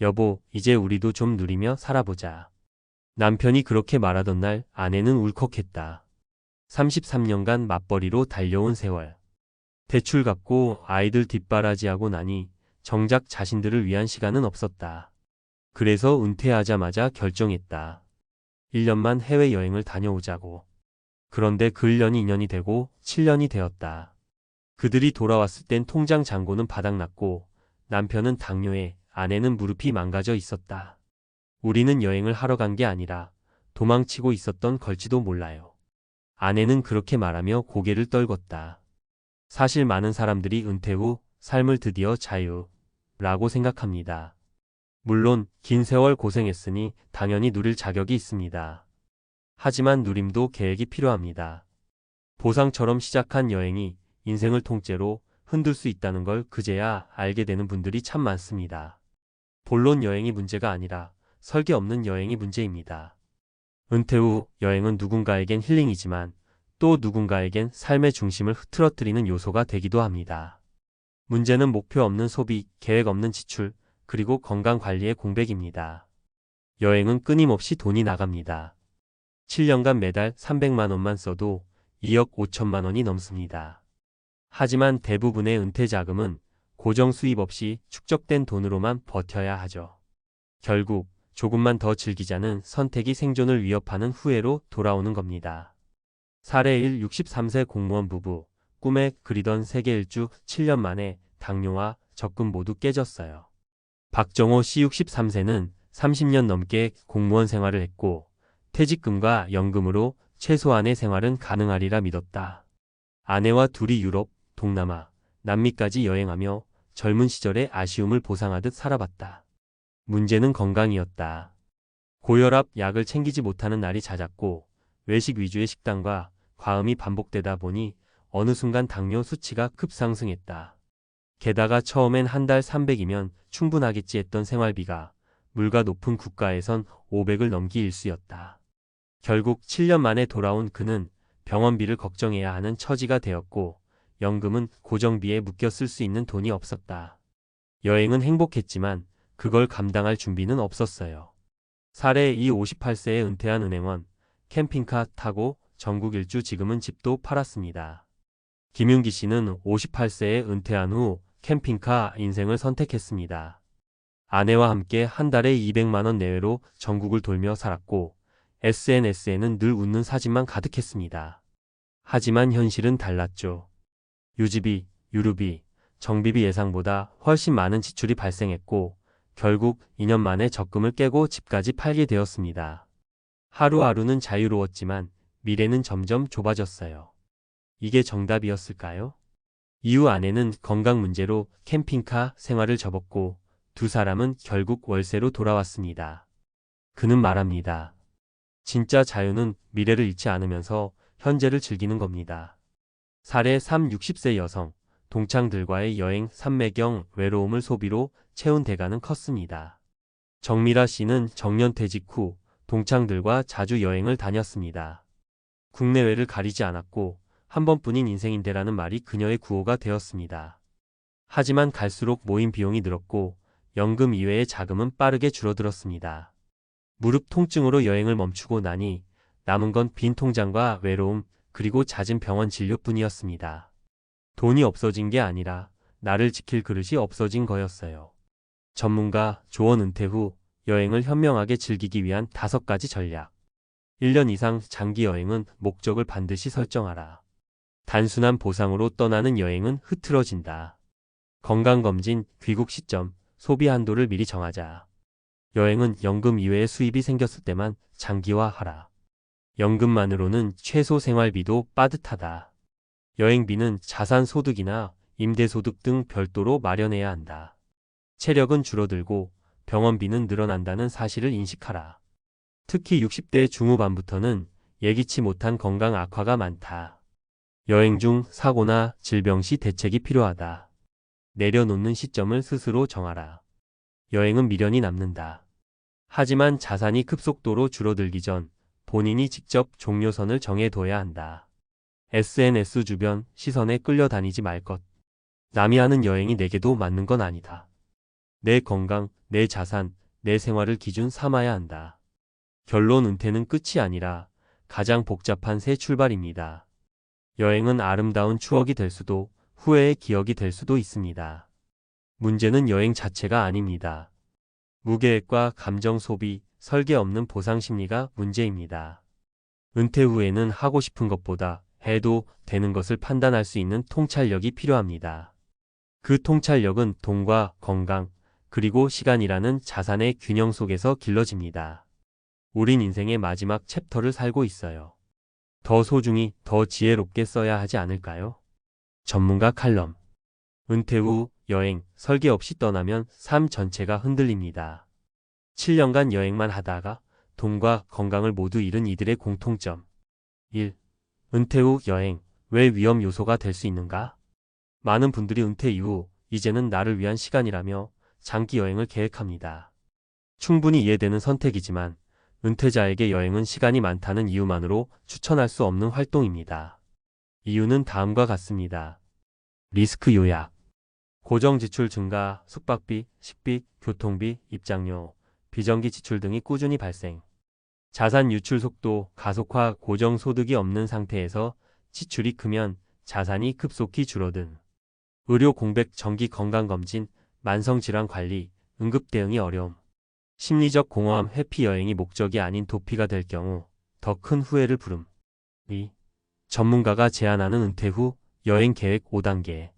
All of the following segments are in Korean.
여보, 이제 우리도 좀 누리며 살아보자. 남편이 그렇게 말하던 날 아내는 울컥했다. 33년간 맞벌이로 달려온 세월. 대출 갚고 아이들 뒷바라지하고 나니 정작 자신들을 위한 시간은 없었다. 그래서 은퇴하자마자 결정했다. 1년만 해외여행을 다녀오자고. 그런데 그 1년이 2년이 되고 7년이 되었다. 그들이 돌아왔을 땐 통장 잔고는 바닥났고 남편은 당뇨에 아내는 무릎이 망가져 있었다. 우리는 여행을 하러 간 게 아니라 도망치고 있었던 걸지도 몰라요. 아내는 그렇게 말하며 고개를 떨궜다. 사실 많은 사람들이 은퇴 후 삶을 드디어 자유라고 생각합니다. 물론 긴 세월 고생했으니 당연히 누릴 자격이 있습니다. 하지만 누림도 계획이 필요합니다. 보상처럼 시작한 여행이 인생을 통째로 흔들 수 있다는 걸 그제야 알게 되는 분들이 참 많습니다. 본론 여행이 문제가 아니라 설계 없는 여행이 문제입니다. 은퇴 후 여행은 누군가에겐 힐링이지만 또 누군가에겐 삶의 중심을 흐트러뜨리는 요소가 되기도 합니다. 문제는 목표 없는 소비, 계획 없는 지출, 그리고 건강 관리의 공백입니다. 여행은 끊임없이 돈이 나갑니다. 7년간 매달 300만 원만 써도 2억 5천만 원이 넘습니다. 하지만 대부분의 은퇴 자금은 고정 수입 없이 축적된 돈으로만 버텨야 하죠. 결국 조금만 더 즐기자는 선택이 생존을 위협하는 후회로 돌아오는 겁니다. 사례 1. 63세 공무원 부부. 꿈에 그리던 세계 일주 7년 만에 당뇨와 적금 모두 깨졌어요. 박정호 씨 63세는 30년 넘게 공무원 생활을 했고 퇴직금과 연금으로 최소한의 생활은 가능하리라 믿었다. 아내와 둘이 유럽, 동남아, 남미까지 여행하며 젊은 시절의 아쉬움을 보상하듯 살아봤다. 문제는 건강이었다. 고혈압 약을 챙기지 못하는 날이 잦았고 외식 위주의 식단과 과음이 반복되다 보니 어느 순간 당뇨 수치가 급상승했다. 게다가 처음엔 한 달 300이면 충분하겠지 했던 생활비가 물가 높은 국가에선 500을 넘기 일쑤였다. 결국 7년 만에 돌아온 그는 병원비를 걱정해야 하는 처지가 되었고 연금은 고정비에 묶여 쓸 수 있는 돈이 없었다. 여행은 행복했지만 그걸 감당할 준비는 없었어요. 사례 2. 58세에 은퇴한 은행원. 캠핑카 타고 전국 일주 지금은 집도 팔았습니다. 김윤기 씨는 58세에 은퇴한 후 캠핑카 인생을 선택했습니다. 아내와 함께 한 달에 200만 원 내외로 전국을 돌며 살았고 SNS에는 늘 웃는 사진만 가득했습니다. 하지만 현실은 달랐죠. 유지비, 유류비, 정비비 예상보다 훨씬 많은 지출이 발생했고 결국 2년 만에 적금을 깨고 집까지 팔게 되었습니다. 하루하루는 자유로웠지만 미래는 점점 좁아졌어요. 이게 정답이었을까요? 이후 아내는 건강 문제로 캠핑카 생활을 접었고 두 사람은 결국 월세로 돌아왔습니다. 그는 말합니다. 진짜 자유는 미래를 잃지 않으면서 현재를 즐기는 겁니다. 사례 3. 60세 여성. 동창들과의 여행 삼매경 외로움을 소비로 채운 대가는 컸습니다. 정미라 씨는 정년퇴직 후 동창들과 자주 여행을 다녔습니다. 국내외를 가리지 않았고 한 번뿐인 인생인데라는 말이 그녀의 구호가 되었습니다. 하지만 갈수록 모임 비용이 늘었고 연금 이외의 자금은 빠르게 줄어들었습니다. 무릎 통증으로 여행을 멈추고 나니 남은 건 빈 통장과 외로움 그리고 잦은 병원 진료뿐이었습니다. 돈이 없어진 게 아니라 나를 지킬 그릇이 없어진 거였어요. 전문가 조언. 은퇴 후 여행을 현명하게 즐기기 위한 5가지 전략. 1년 이상 장기 여행은 목적을 반드시 설정하라. 단순한 보상으로 떠나는 여행은 흐트러진다. 건강검진, 귀국 시점, 소비 한도를 미리 정하자. 여행은 연금 이외의 수입이 생겼을 때만 장기화하라. 연금만으로는 최소 생활비도 빠듯하다. 여행비는 자산소득이나 임대소득 등 별도로 마련해야 한다. 체력은 줄어들고 병원비는 늘어난다는 사실을 인식하라. 특히 60대 중후반부터는 예기치 못한 건강 악화가 많다. 여행 중 사고나 질병 시 대책이 필요하다. 내려놓는 시점을 스스로 정하라. 여행은 미련이 남는다. 하지만 자산이 급속도로 줄어들기 전 본인이 직접 종료선을 정해둬야 한다. SNS 주변 시선에 끌려다니지 말 것. 남이 하는 여행이 내게도 맞는 건 아니다. 내 건강, 내 자산, 내 생활을 기준 삼아야 한다. 결론 은퇴는 끝이 아니라 가장 복잡한 새 출발입니다. 여행은 아름다운 추억이 될 수도 후회의 기억이 될 수도 있습니다. 문제는 여행 자체가 아닙니다. 무계획과 감정 소비, 설계 없는 보상 심리가 문제입니다. 은퇴 후에는 하고 싶은 것보다 해도 되는 것을 판단할 수 있는 통찰력이 필요합니다. 그 통찰력은 돈과 건강, 그리고 시간이라는 자산의 균형 속에서 길러집니다. 우린 인생의 마지막 챕터를 살고 있어요. 더 소중히, 더 지혜롭게 써야 하지 않을까요? 전문가 칼럼. 은퇴 후 여행, 설계 없이 떠나면 삶 전체가 흔들립니다. 7년간 여행만 하다가 돈과 건강을 모두 잃은 이들의 공통점. 1. 은퇴 후 여행, 왜 위험 요소가 될 수 있는가? 많은 분들이 은퇴 이후 이제는 나를 위한 시간이라며 장기 여행을 계획합니다. 충분히 이해되는 선택이지만 은퇴자에게 여행은 시간이 많다는 이유만으로 추천할 수 없는 활동입니다. 이유는 다음과 같습니다. 리스크 요약. 고정 지출 증가, 숙박비, 식비, 교통비, 입장료, 비정기 지출 등이 꾸준히 발생. 자산 유출 속도 가속화. 고정 소득이 없는 상태에서 지출이 크면 자산이 급속히 줄어든. 의료 공백, 정기 건강검진, 만성질환 관리, 응급 대응이 어려움. 심리적 공허함. 회피 여행이 목적이 아닌 도피가 될 경우 더 큰 후회를 부름. 2. 전문가가 제안하는 은퇴 후 여행 계획 5단계.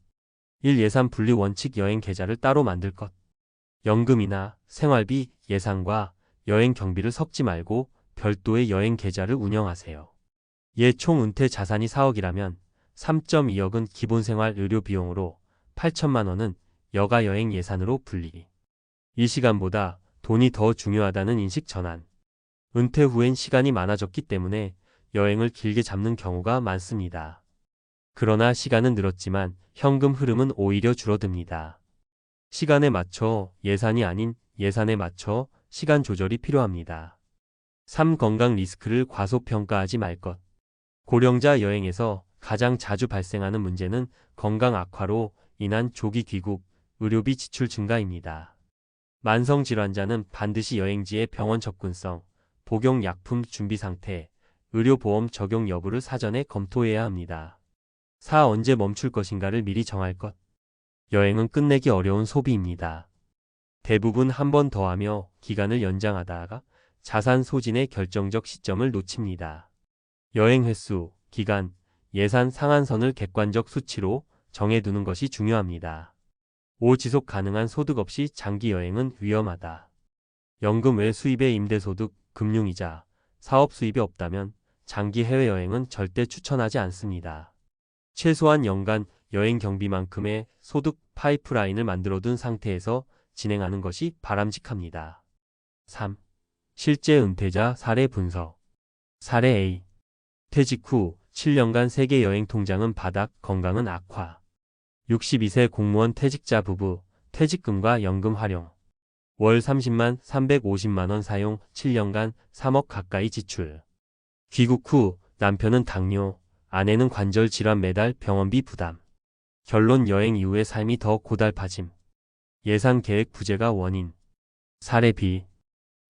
1. 예산 분리 원칙. 여행 계좌를 따로 만들 것. 연금이나 생활비, 예산과 여행 경비를 섞지 말고 별도의 여행 계좌를 운영하세요. 총 은퇴 자산이 4억이라면 3.2억은 기본생활 의료 비용으로 8천만 원은 여가 여행 예산으로 분리. 이 시간보다 돈이 더 중요하다는 인식 전환. 은퇴 후엔 시간이 많아졌기 때문에 여행을 길게 잡는 경우가 많습니다. 그러나 시간은 늘었지만 현금 흐름은 오히려 줄어듭니다. 시간에 맞춰 예산이 아닌 예산에 맞춰 시간 조절이 필요합니다. 3. 건강 리스크를 과소평가하지 말 것. 고령자 여행에서 가장 자주 발생하는 문제는 건강 악화로 인한 조기 귀국, 의료비 지출 증가입니다. 만성질환자는 반드시 여행지의 병원 접근성, 복용 약품 준비 상태, 의료보험 적용 여부를 사전에 검토해야 합니다. 4. 언제 멈출 것인가를 미리 정할 것. 여행은 끝내기 어려운 소비입니다. 대부분 한 번 더 하며 기간을 연장하다가 자산 소진의 결정적 시점을 놓칩니다. 여행 횟수, 기간, 예산 상한선을 객관적 수치로 정해두는 것이 중요합니다. 5. 지속 가능한 소득 없이 장기 여행은 위험하다. 연금 외 수입의 임대소득, 금융이자, 사업 수입이 없다면 장기 해외여행은 절대 추천하지 않습니다. 최소한 연간 여행 경비만큼의 소득 파이프라인을 만들어둔 상태에서 진행하는 것이 바람직합니다. 3. 실제 은퇴자 사례 분석. 사례 A. 퇴직 후 7년간 세계 여행 통장은 바닥, 건강은 악화. 62세 공무원 퇴직자 부부, 퇴직금과 연금 활용. 월 30만 350만 원 사용, 7년간 3억 가까이 지출. 귀국 후 남편은 당뇨, 아내는 관절 질환, 매달 병원비 부담. 결론 여행 이후의 삶이 더 고달파짐. 예산 계획 부재가 원인. 사례 B.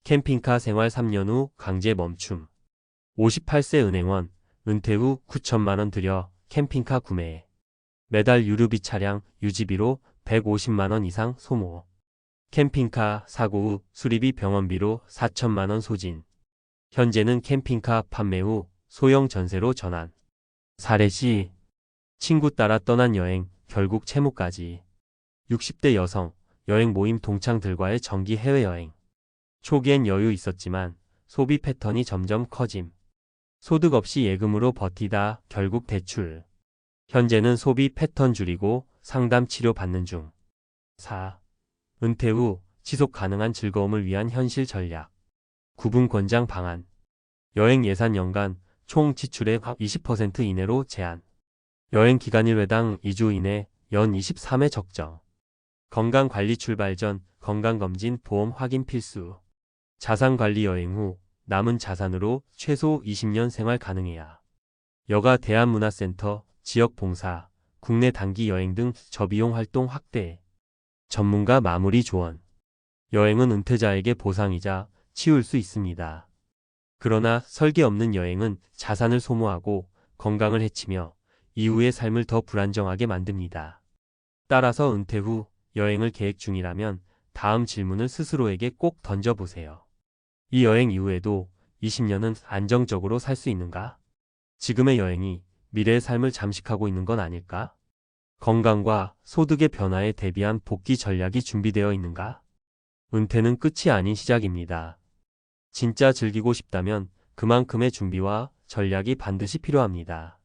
캠핑카 생활 3년 후 강제 멈춤. 58세 은행원, 은퇴 후 9천만 원 들여 캠핑카 구매. 매달 유류비 차량 유지비로 150만 원 이상 소모. 캠핑카 사고 후 수리비 병원비로 4천만 원 소진. 현재는 캠핑카 판매 후 소형 전세로 전환. 사례 C. 친구 따라 떠난 여행, 결국 채무까지. 60대 여성, 여행 모임 동창들과의 정기 해외여행. 초기엔 여유 있었지만 소비 패턴이 점점 커짐. 소득 없이 예금으로 버티다 결국 대출. 현재는 소비 패턴 줄이고 상담 치료 받는 중. 4. 은퇴 후 지속 가능한 즐거움을 위한 현실 전략. 구분 권장 방안. 여행 예산 연간 총 지출의 20% 이내로 제한. 여행 기간 1회당 2주 이내 연 23회 적정. 건강관리 출발 전 건강검진 보험 확인 필수. 자산관리 여행 후 남은 자산으로 최소 20년 생활 가능해야. 여가 대한문화센터, 지역봉사, 국내 단기 여행 등 저비용 활동 확대. 전문가 마무리 조언. 여행은 은퇴자에게 보상이자 치울 수 있습니다. 그러나 설계 없는 여행은 자산을 소모하고 건강을 해치며 이후의 삶을 더 불안정하게 만듭니다. 따라서 은퇴 후 여행을 계획 중이라면 다음 질문을 스스로에게 꼭 던져보세요. 이 여행 이후에도 20년은 안정적으로 살 수 있는가? 지금의 여행이 미래의 삶을 잠식하고 있는 건 아닐까? 건강과 소득의 변화에 대비한 복귀 전략이 준비되어 있는가? 은퇴는 끝이 아닌 시작입니다. 진짜 즐기고 싶다면 그만큼의 준비와 전략이 반드시 필요합니다.